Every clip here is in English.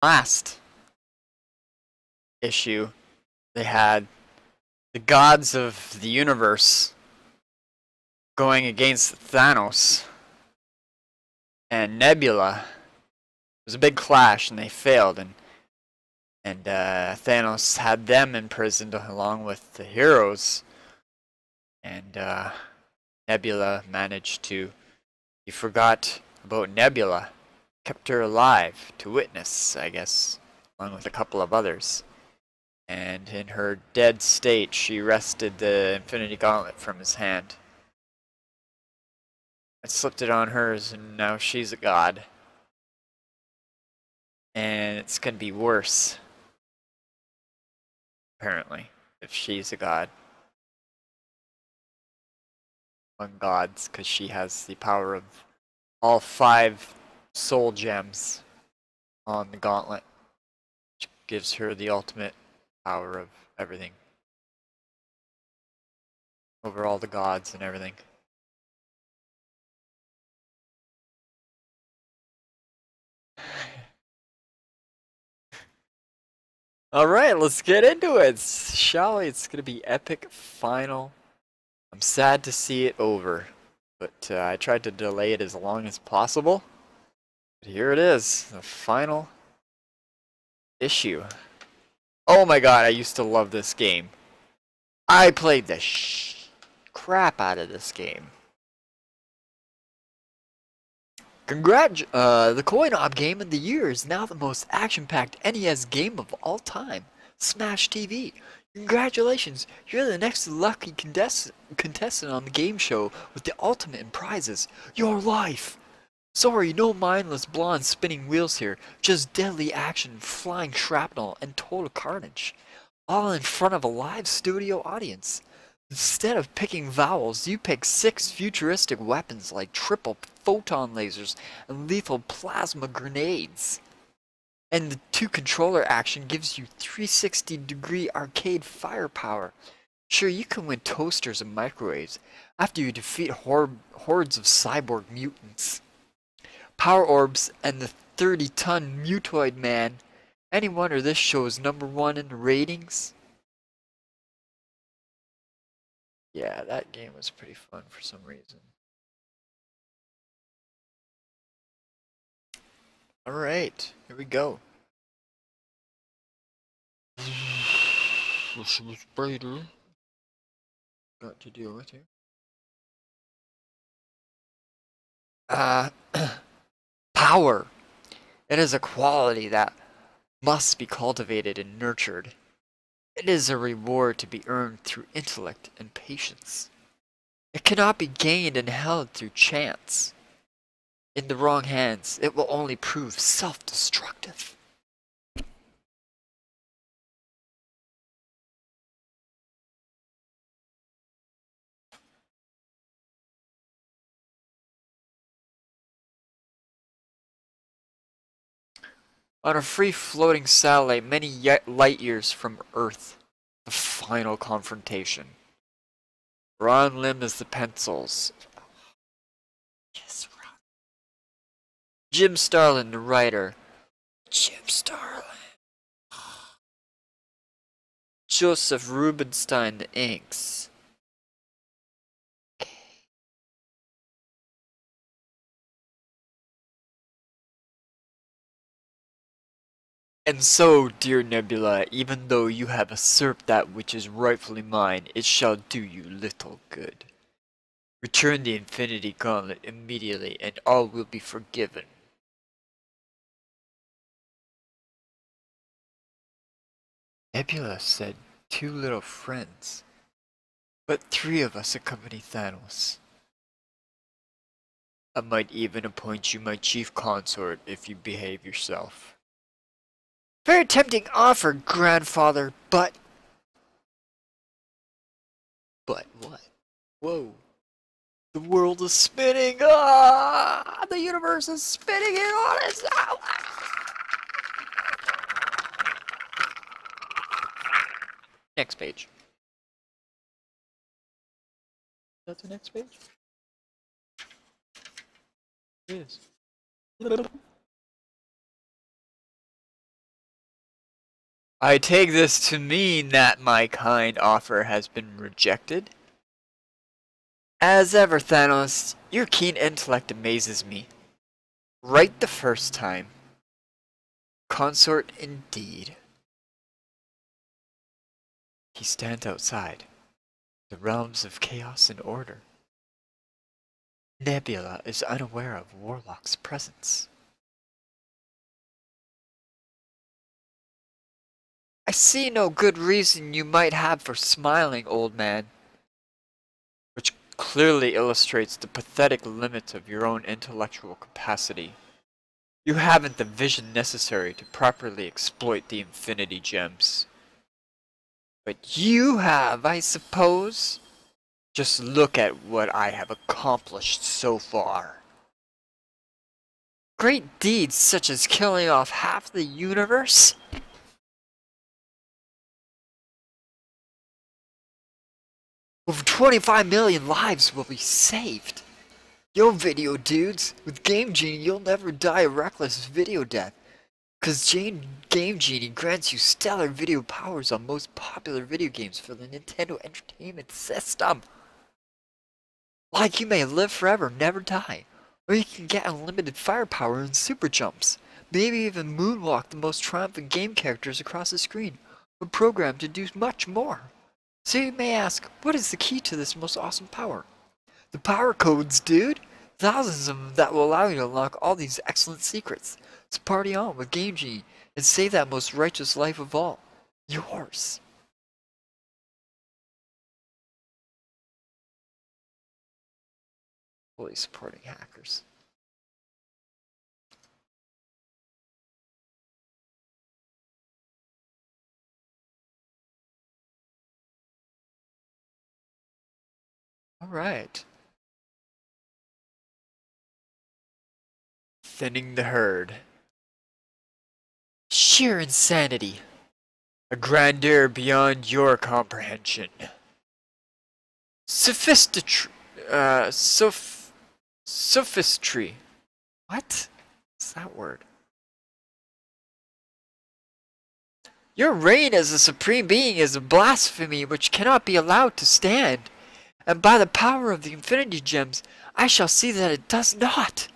Last issue, they had the gods of the universe going against Thanos and Nebula. It was a big clash, and they failed, and Thanos had them imprisoned along with the heroes, and Nebula managed to. He forgot about Nebula, kept her alive to witness, I guess, along with a couple of others. And in her dead state, she wrested the Infinity Gauntlet from his hand. I slipped it on hers, and now she's a god. And it's gonna be worse, apparently, if she's a god. Among gods, because she has the power of all 5 soul gems on the gauntlet, which gives her the ultimate power of everything over all the gods and everything. Alright, let's get into it, shall we? It's gonna be epic final. I'm sad to see it over, but I tried to delay it as long as possible. But here it is, the final issue. Oh my god, I used to love this game. I played the crap out of this game. The coin-op game of the year is now the most action-packed NES game of all time. Smash TV. Congratulations, you're the next lucky contestant on the game show with the ultimate in prizes, your life. Sorry, no mindless blonde spinning wheels here, just deadly action, flying shrapnel, and total carnage. All in front of a live studio audience. Instead of picking vowels, you pick 6 futuristic weapons like triple photon lasers and lethal plasma grenades. And the 2 controller action gives you 360-degree arcade firepower. Sure, you can win toasters and microwaves after you defeat hordes of cyborg mutants. Power orbs and the 30-ton mutoid man. Any wonder this show is #1 in the ratings? Yeah, that game was pretty fun for some reason. Alright, here we go. This was brighter. Got to deal with here. Power. It is a quality that must be cultivated and nurtured. It is a reward to be earned through intellect and patience. It cannot be gained and held through chance. In the wrong hands, it will only prove self-destructive. On a free-floating satellite many light years from Earth, the final confrontation. Ron Lim is the pencils. Yes, Ron. Jim Starlin, the writer. Jim Starlin. Joseph Rubinstein, the inks. And so, dear Nebula, even though you have usurped that which is rightfully mine, it shall do you little good. Return the Infinity Gauntlet immediately, and all will be forgiven. Nebula said 2 little friends, but 3 of us accompany Thanos. I might even appoint you my chief consort if you behave yourself. Very tempting offer, grandfather, but... But what? Whoa. The world is spinning! Ah! The universe is spinning here on itself! Next page. That's the next page? It is. I take this to mean that my kind offer has been rejected? As ever, Thanos, your keen intellect amazes me. Right the first time. Consort indeed. He stands outside, the realms of chaos and order. Nebula is unaware of Warlock's presence. I see no good reason you might have for smiling, old man. Which clearly illustrates the pathetic limits of your own intellectual capacity. You haven't the vision necessary to properly exploit the Infinity Gems. But you have, I suppose. Just look at what I have accomplished so far. Great deeds such as killing off half the universe? Over 25 million lives will be saved. Yo, video dudes, with Game Genie you'll never die a reckless video death. Cause Game Genie grants you stellar video powers on most popular video games for the Nintendo Entertainment System. Like you may live forever, never die. Or you can get unlimited firepower and super jumps. Maybe even moonwalk the most triumphant game characters across the screen. Or programmed to do much more. So you may ask, what is the key to this most awesome power? The power codes, dude! Thousands of them that will allow you to unlock all these excellent secrets. So party on with Game Genie and save that most righteous life of all. Yours. Fully supporting hackers. Alright. Thinning the herd. Sheer insanity. A grandeur beyond your comprehension. Sophistry. Sophistry. What? What's that word? Your reign as a supreme being is a blasphemy which cannot be allowed to stand. And by the power of the Infinity Gems, I shall see that it does not.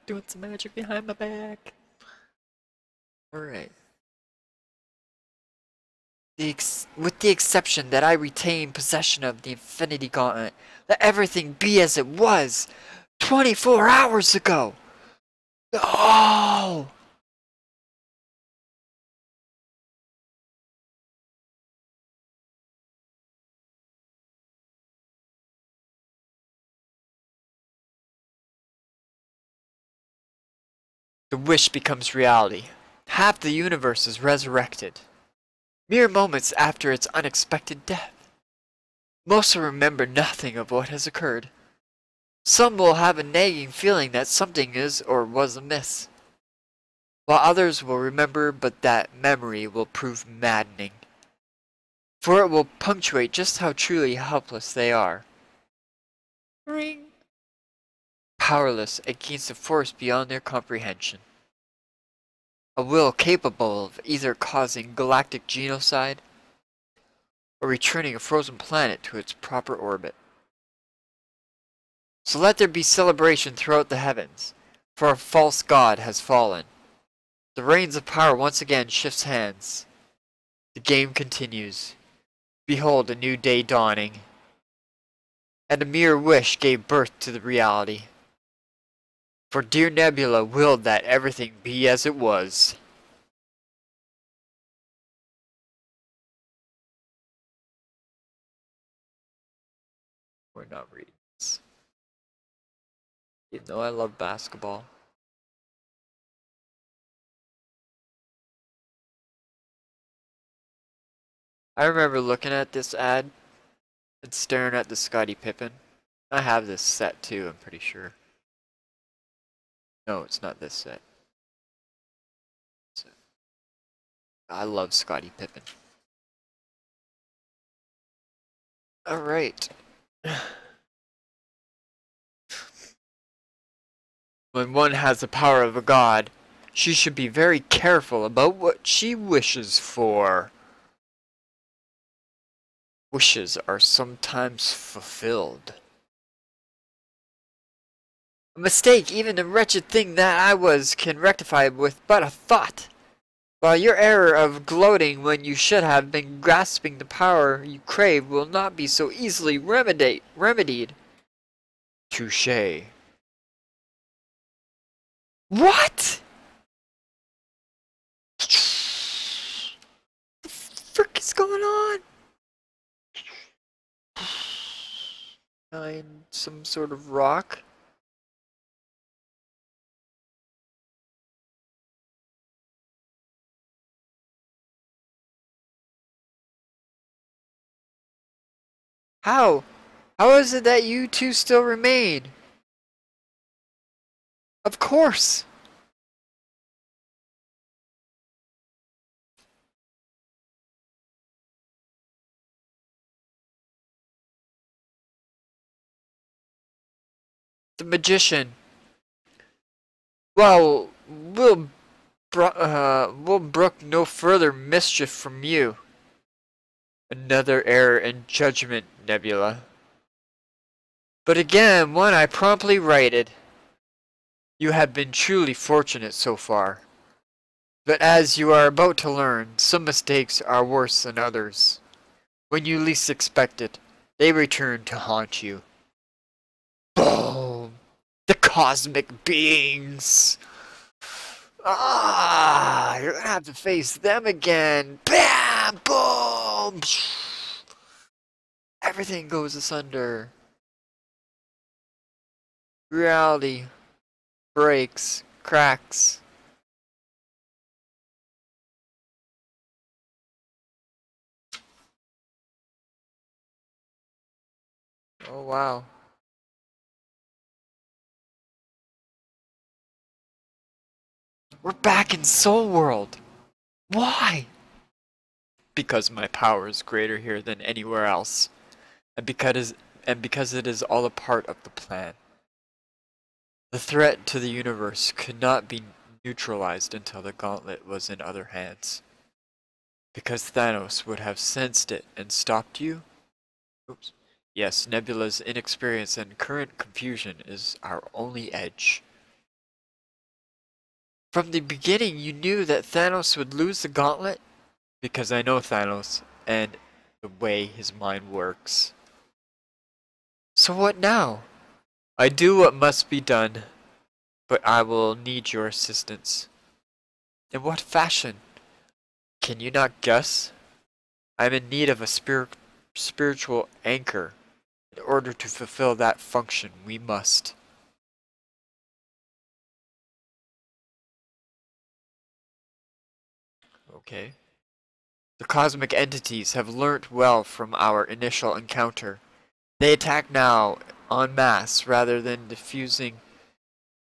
Doing some magic behind my back. Alright. With the exception that I retain possession of the Infinity Gauntlet, let everything be as it was 24 hours ago. No! The wish becomes reality. Half the universe is resurrected. Mere moments after its unexpected death. Most will remember nothing of what has occurred. Some will have a nagging feeling that something is or was amiss, while others will remember, but that memory will prove maddening, for it will punctuate just how truly helpless they are. Ring. Powerless against a force beyond their comprehension. A will capable of either causing galactic genocide or returning a frozen planet to its proper orbit. So let there be celebration throughout the heavens, for a false god has fallen. The reins of power once again shifts hands. The game continues. Behold a new day dawning. And a mere wish gave birth to the reality. For dear Nebula willed that everything be as it was. We're not reading this. Even though I love basketball. I remember looking at this ad and staring at the Scottie Pippen. I have this set too, I'm pretty sure. No, it's not this set. I love Scottie Pippen. Alright. When one has the power of a god, she should be very careful about what she wishes for. Wishes are sometimes fulfilled. A mistake, even a wretched thing that I was, can rectify with but a thought. While your error of gloating when you should have been grasping the power you crave will not be so easily remedied. Touché. What? The frick is going on? Behind some sort of rock? How? How is it that you two still remain? Of course! The magician. Well, we'll brook no further mischief from you. Another error in judgment, Nebula. But again, one I promptly righted. You have been truly fortunate so far. But as you are about to learn, some mistakes are worse than others. When you least expect it, they return to haunt you. Boom! The cosmic beings! Ah! You're gonna have to face them again! Bam! Boom! Everything goes asunder. Reality breaks, cracks. Oh wow. We're back in Soul World. Why? Because my power is greater here than anywhere else. And because it is all a part of the plan. The threat to the universe could not be neutralized until the Gauntlet was in other hands. Because Thanos would have sensed it and stopped you? Oops. Yes, Nebula's inexperience and current confusion is our only edge. From the beginning you knew that Thanos would lose the Gauntlet? Because I know Thanos and the way his mind works. So what now? I do what must be done, but I will need your assistance. In what fashion? Can you not guess? I'm in need of a spiritual anchor. In order to fulfill that function, we must. Okay. The cosmic entities have learnt well from our initial encounter. They attack now en masse rather than diffusing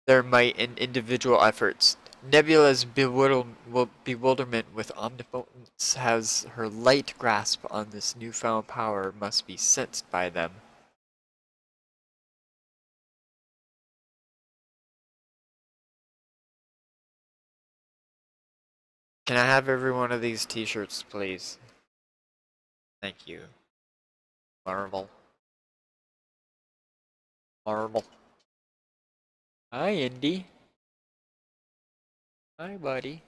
their might in individual efforts. Nebula's bewilderment with omnipotence has her light grasp on this newfound power must be sensed by them. Can I have every one of these t-shirts, please? Thank you. Marvel. Marvel. Hi, Indy. Hi, buddy.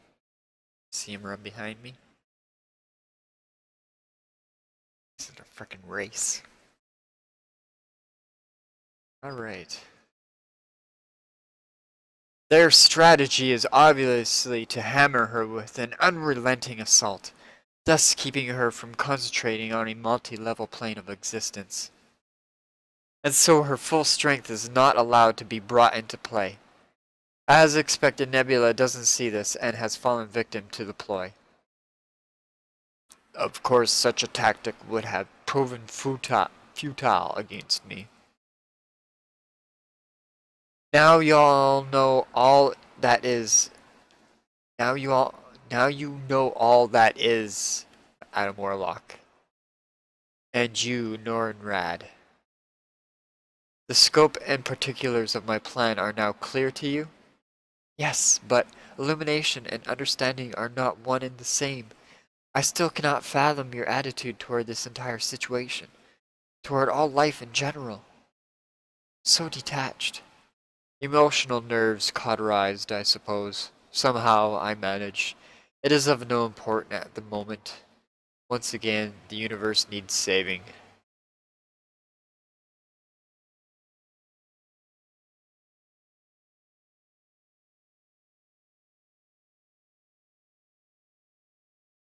See him run behind me? This is a frickin' race. Alright. Their strategy is obviously to hammer her with an unrelenting assault, thus keeping her from concentrating on a multi-level plane of existence. And so her full strength is not allowed to be brought into play. As expected, Nebula doesn't see this and has fallen victim to the ploy. Of course, such a tactic would have proven futile against me. Now y'all know all that is. Now you know all that is Adam Warlock. And you, Nornrad. The scope and particulars of my plan are now clear to you? Yes, but illumination and understanding are not one and the same. I still cannot fathom your attitude toward this entire situation, toward all life in general. So detached. Emotional nerves cauterized, I suppose. Somehow I manage. It is of no importance at the moment. Once again, the universe needs saving.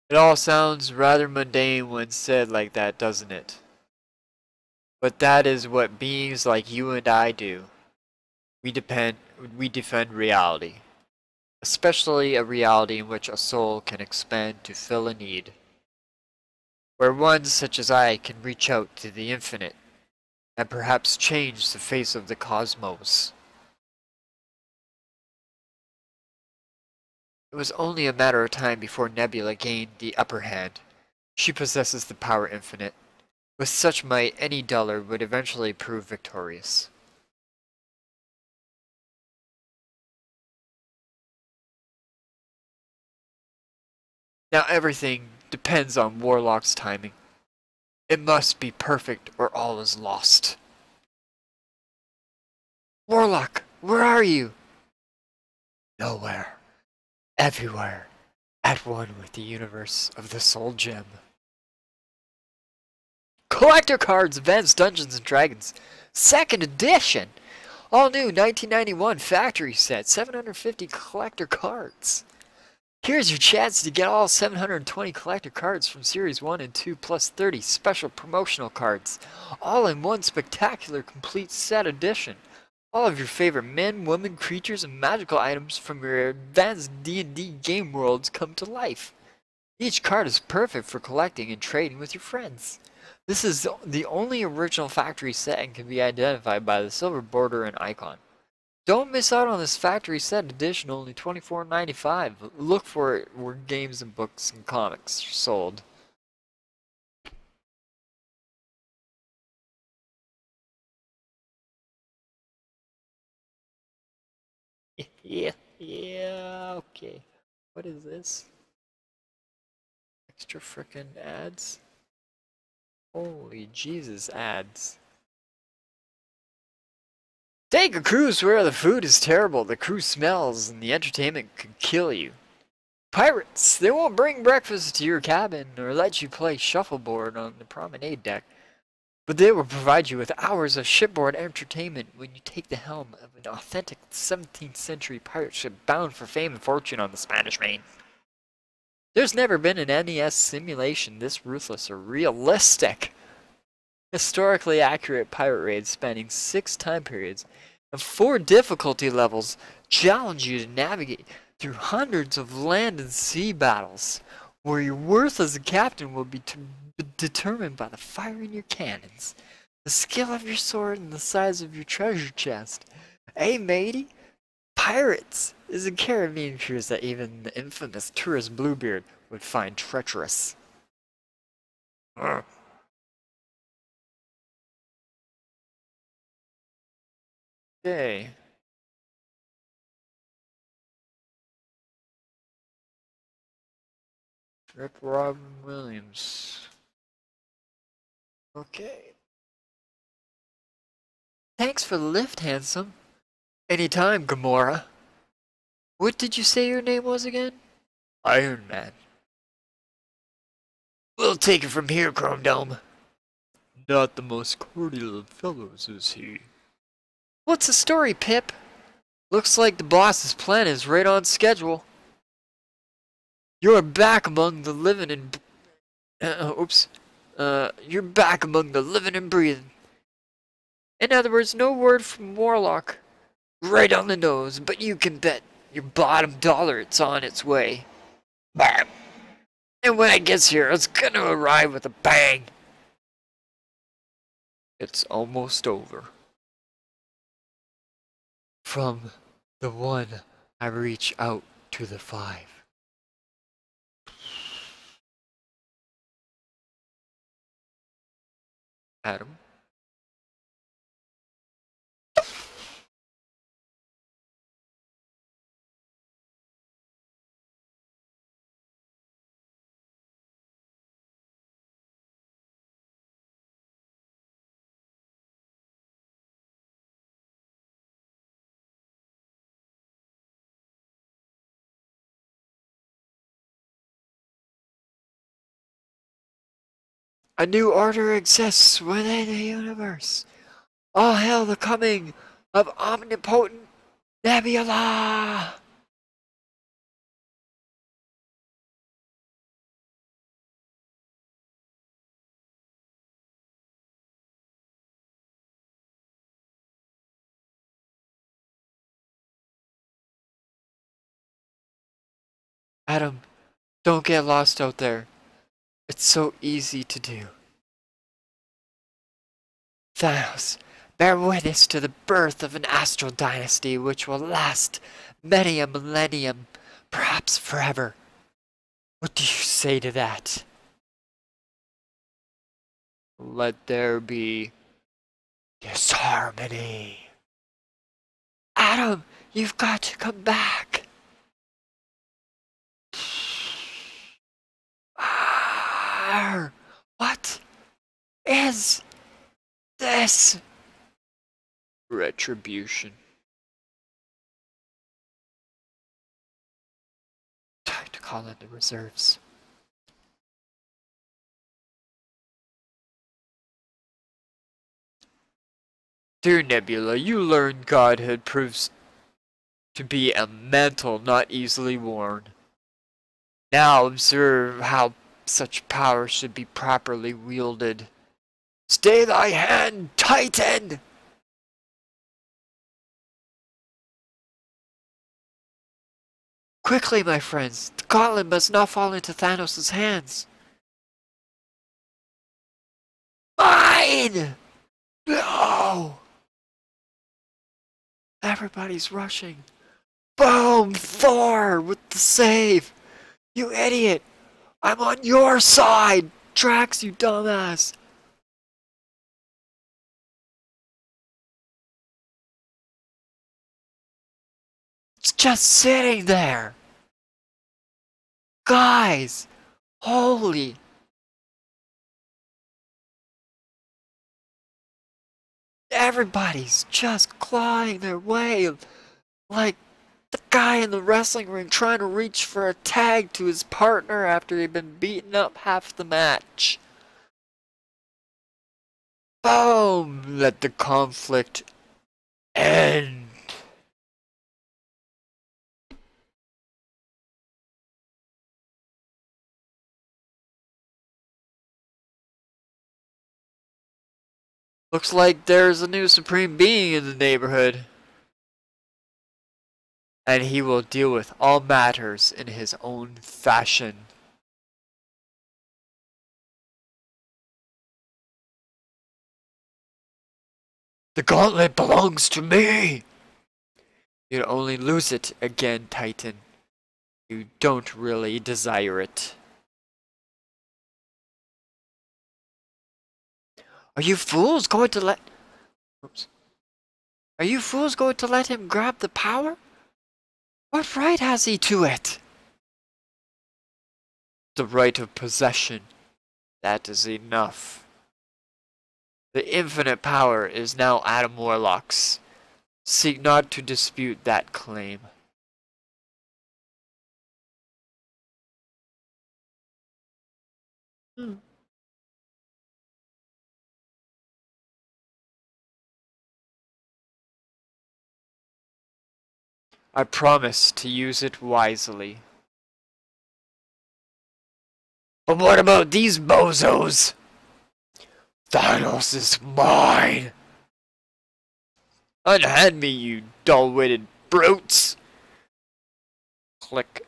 It all sounds rather mundane when said like that, doesn't it? But that is what beings like you and I do. We defend reality. Especially a reality in which a soul can expand to fill a need. Where one such as I can reach out to the infinite and perhaps change the face of the cosmos. It was only a matter of time before Nebula gained the upper hand. She possesses the power infinite. With such might, any duller would eventually prove victorious. Now everything depends on Warlock's timing. It must be perfect or all is lost. Warlock, where are you? Nowhere. Everywhere. At one with the universe of the Soul Gem. Collector Cards Advanced Dungeons & Dragons 2nd Edition! All new 1991 factory set, 750 collector cards. Here's your chance to get all 720 collector cards from Series 1 and 2 plus 30 special promotional cards. All in one spectacular complete set edition. All of your favorite men, women, creatures, and magical items from your advanced D&D game worlds come to life. Each card is perfect for collecting and trading with your friends. This is the only original factory set and can be identified by the silver border and icon. Don't miss out on this factory set edition, only $24.95. Look for it where games and books and comics are sold. Yeah, okay. What is this? Extra frickin' ads? Holy Jesus, ads. Take a cruise where the food is terrible, the cruise smells, and the entertainment could kill you. Pirates! They won't bring breakfast to your cabin or let you play shuffleboard on the promenade deck, but they will provide you with hours of shipboard entertainment when you take the helm of an authentic 17th century pirate ship bound for fame and fortune on the Spanish Main. There's never been an NES simulation this ruthless or realistic. Historically accurate pirate raids spanning 6 time periods and 4 difficulty levels challenge you to navigate through hundreds of land and sea battles, where your worth as a captain will be determined by the fire in your cannons, the skill of your sword, and the size of your treasure chest. Hey matey, pirates is a Caribbean cruise that even the infamous tourist Bluebeard would find treacherous. Okay. Rip Robin Williams. Okay. Thanks for the lift, handsome. Anytime, Gamora. What did you say your name was again? Iron Man. We'll take it from here, Chrome Dome. Not the most cordial of fellows, is he? What's the story, Pip? Looks like the boss's plan is right on schedule. You're back among the living and... you're back among the living and breathing. In other words, no word from Warlock. Right on the nose, but you can bet your bottom dollar it's on its way. Bam! And when it gets here, it's gonna arrive with a bang. It's almost over. From the 1, I reach out to the 5. Adam? A new order exists within the universe. All hail the coming of omnipotent Nebula! Adam, don't get lost out there. It's so easy to do. Thanos, bear witness to the birth of an astral dynasty which will last many a millennium, perhaps forever. What do you say to that? Let there be disharmony. Adam, you've got to come back. What is this? Retribution. Time to call in the reserves. Dear Nebula, you learned godhood proves to be a mantle not easily worn. Now observe how such power should be properly wielded. Stay thy hand, Titan! Quickly, my friends, the gauntlet must not fall into Thanos' hands. Mine! No! Everybody's rushing. Boom! Thor with the save! You idiot! I'm on your side! Drax, you dumbass! It's just sitting there! Guys! Holy! Everybody's just clawing their way like the guy in the wrestling ring trying to reach for a tag to his partner after he'd been beaten up half the match. Boom! Let the conflict end. Looks like there's a new supreme being in the neighborhood. And he will deal with all matters in his own fashion. The gauntlet belongs to me! You'd only lose it again, Titan. You don't really desire it. Are you fools going to let... Oops. Are you fools going to let him grab the power? What right has he to it? The right of possession. That is enough. The infinite power is now Adam Warlock's. Seek not to dispute that claim. I promise to use it wisely. But what about these bozos? Thanos is mine! Unhand me, you dull-witted brutes! Click.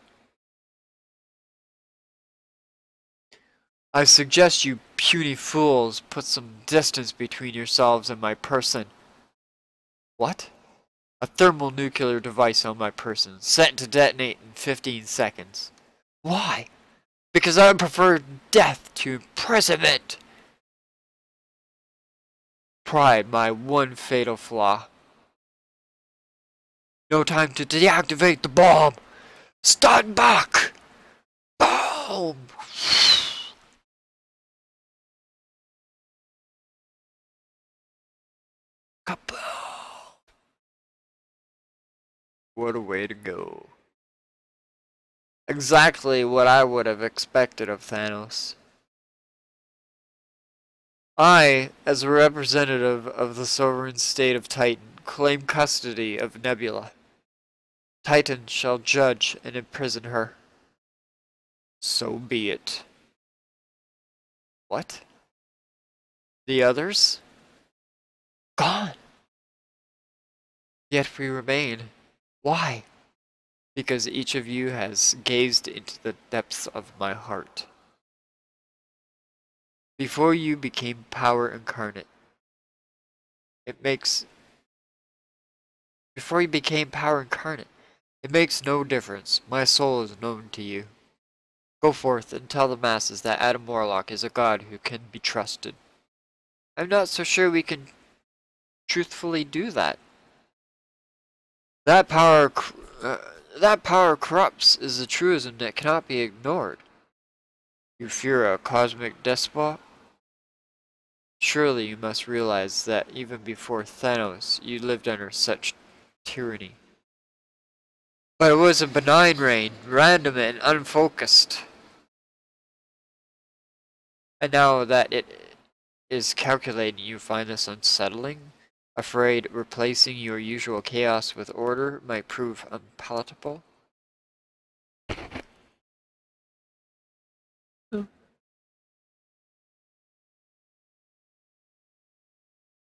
I suggest you puny fools put some distance between yourselves and my person. What? A thermonuclear device on my person, set to detonate in 15 seconds. Why? Because I prefer death to imprisonment. Pride, my one fatal flaw. No time to deactivate the bomb! Stand back! Boom! Kaboom! What a way to go. Exactly what I would have expected of Thanos. I, as a representative of the sovereign state of Titan, claim custody of Nebula. Titan shall judge and imprison her. So be it. What? The others? Gone. Yet we remain. Why? Because each of you has gazed into the depths of my heart. Before you became power incarnate, Before you became power incarnate, it makes no difference. My soul is known to you. Go forth and tell the masses that Adam Warlock is a god who can be trusted. I'm not so sure we can truthfully do that. That power corrupts is a truism that cannot be ignored. You fear a cosmic despot? Surely you must realize that even before Thanos, you lived under such tyranny. But it was a benign reign, random and unfocused. And now that it is calculating, you find this unsettling? Afraid replacing your usual chaos with order might prove unpalatable?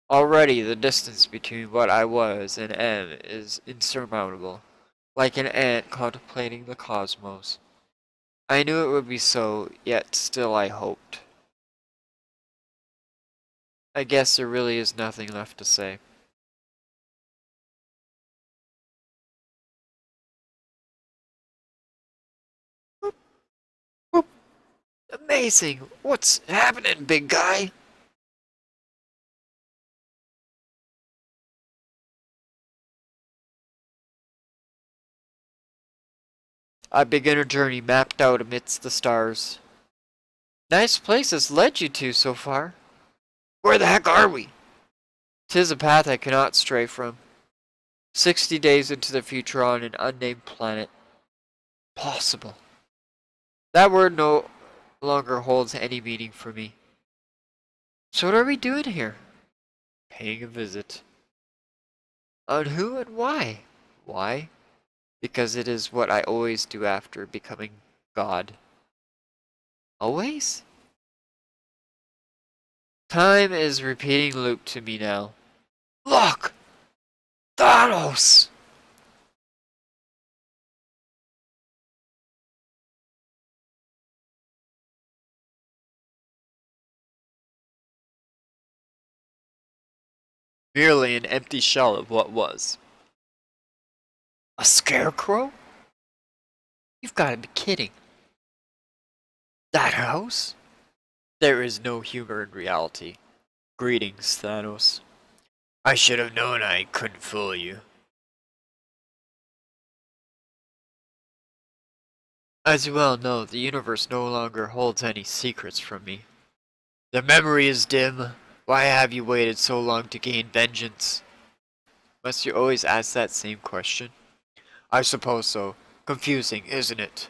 Already the distance between what I was and am is insurmountable, like an ant contemplating the cosmos. I knew it would be so, yet still I hoped. I guess there really is nothing left to say. Whoop, whoop. Amazing! What's happening, big guy? I begin a journey mapped out amidst the stars. Nice place has led you to so far. Where the heck are we? 'Tis a path I cannot stray from. 60 days into the future on an unnamed planet. Possible. That word no longer holds any meaning for me. So what are we doing here? Paying a visit. On who and why? Why? Because it is what I always do after becoming God. Always? Time is repeating loop to me now. Look! Thanos! Merely an empty shell of what was. A scarecrow? You've got to be kidding. That house? There is no humor in reality. Greetings, Thanos. I should have known I couldn't fool you. As you well know, the universe no longer holds any secrets from me. The memory is dim. Why have you waited so long to gain vengeance? Must you always ask that same question? I suppose so. Confusing, isn't it?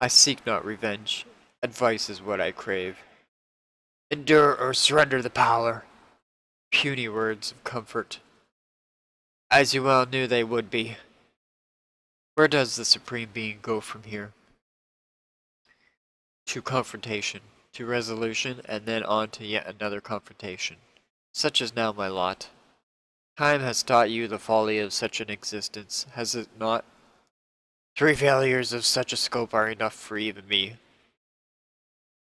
I seek not revenge. Advice is what I crave. Endure or surrender the power. Puny words of comfort. As you well knew they would be. Where does the Supreme Being go from here? To confrontation, to resolution, and then on to yet another confrontation. Such is now my lot. Time has taught you the folly of such an existence, has it not? 3 failures of such a scope are enough for even me.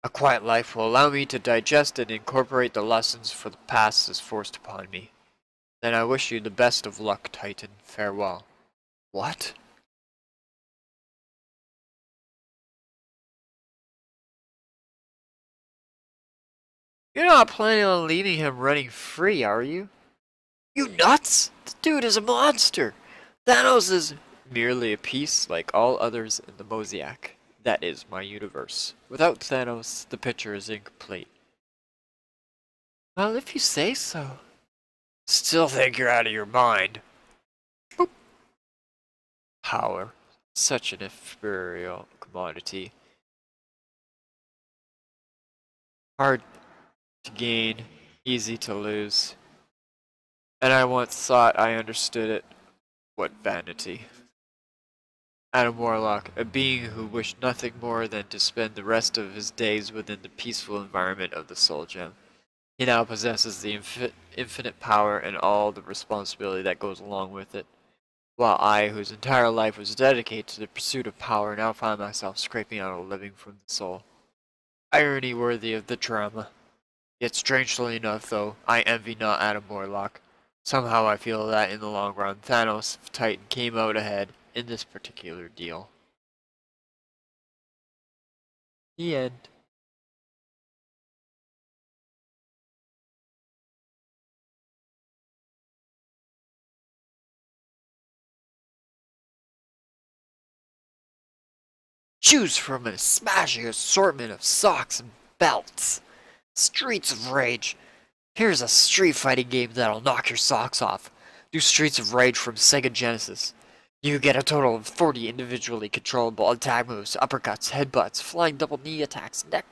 A quiet life will allow me to digest and incorporate the lessons for the past as forced upon me. Then I wish you the best of luck, Titan. Farewell. What? You're not planning on leaving him running free, are you? You nuts? The dude is a monster. Thanos is merely a piece like all others in the mosaic. That is my universe. Without Thanos, the picture is incomplete. Well, if you say so. Still think you're out of your mind. Boop. Power. Such an ephemeral commodity. Hard to gain, easy to lose. And I once thought I understood it. What vanity. Adam Warlock, a being who wished nothing more than to spend the rest of his days within the peaceful environment of the Soul Gem. He now possesses the infinite power and all the responsibility that goes along with it, while I, whose entire life was dedicated to the pursuit of power, now find myself scraping out a living from the soul. Irony worthy of the drama. Yet strangely enough, though, I envy not Adam Warlock. Somehow I feel that in the long run, Thanos of Titan came out ahead in this particular deal. The end. Choose from a smashing assortment of socks and belts. Streets of Rage. Here's a street fighting game that'll knock your socks off. Do Streets of Rage from Sega Genesis. You get a total of 40 individually controllable attack moves, uppercuts, headbutts, flying double knee attacks, neck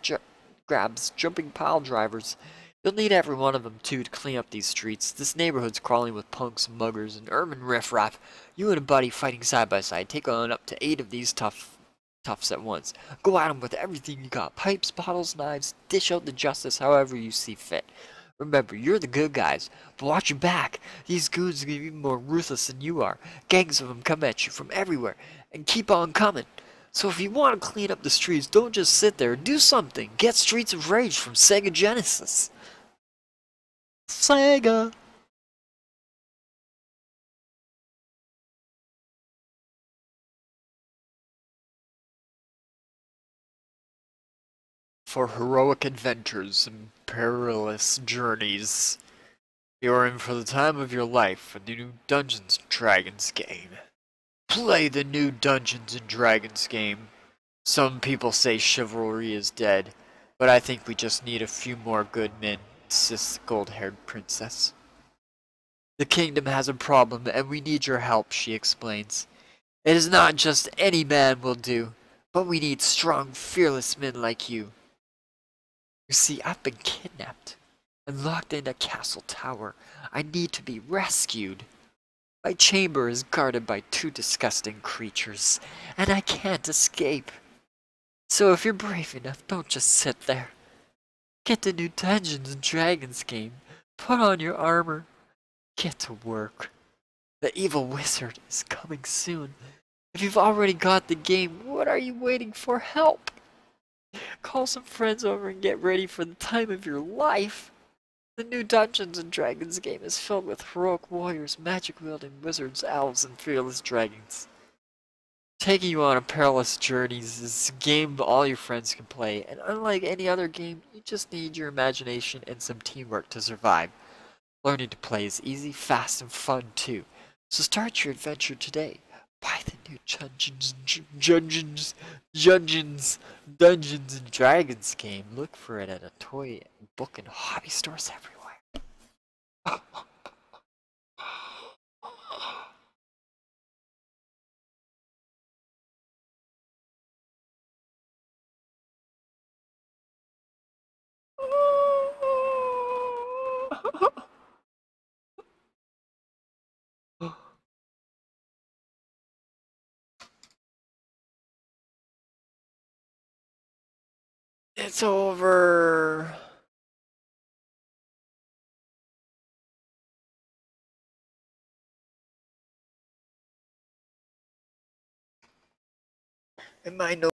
grabs, jumping pile drivers. You'll need every one of them too to clean up these streets. This neighborhood's crawling with punks, muggers, and urban riffraff. You and a buddy fighting side by side take on up to 8 of these toughs at once. Go at them with everything you got. Pipes, bottles, knives. Dish out the justice however you see fit. Remember, you're the good guys, but watch your back. These goons are even more ruthless than you are. Gangs of them come at you from everywhere, and keep on coming. So if you want to clean up the streets, don't just sit there. Do something. Get Streets of Rage from Sega Genesis. Sega! For heroic adventures and perilous journeys, you're in for the time of your life with the new Dungeons & Dragons game. Play the new Dungeons & Dragons game. Some people say chivalry is dead, but I think we just need a few more good men, insists the gold-haired princess. The kingdom has a problem and we need your help, she explains. It is not just any man will do, but we need strong, fearless men like you. You see, I've been kidnapped and locked in a castle tower. I need to be rescued. My chamber is guarded by 2 disgusting creatures, and I can't escape. So if you're brave enough, don't just sit there. Get the new Dungeons & Dragons game. Put on your armor. Get to work. The evil wizard is coming soon. If you've already got the game, what are you waiting for? Help! Call some friends over and get ready for the time of your life. The new Dungeons & Dragons game is filled with heroic warriors, magic-wielding wizards, elves, and fearless dragons. Taking you on a perilous journeys is a game all your friends can play, and unlike any other game, you just need your imagination and some teamwork to survive. Learning to play is easy, fast, and fun too. So start your adventure today. Buy the new Dungeons and Dragons game. Look for it at a toy, book, and hobby stores everywhere. It's over. Am I no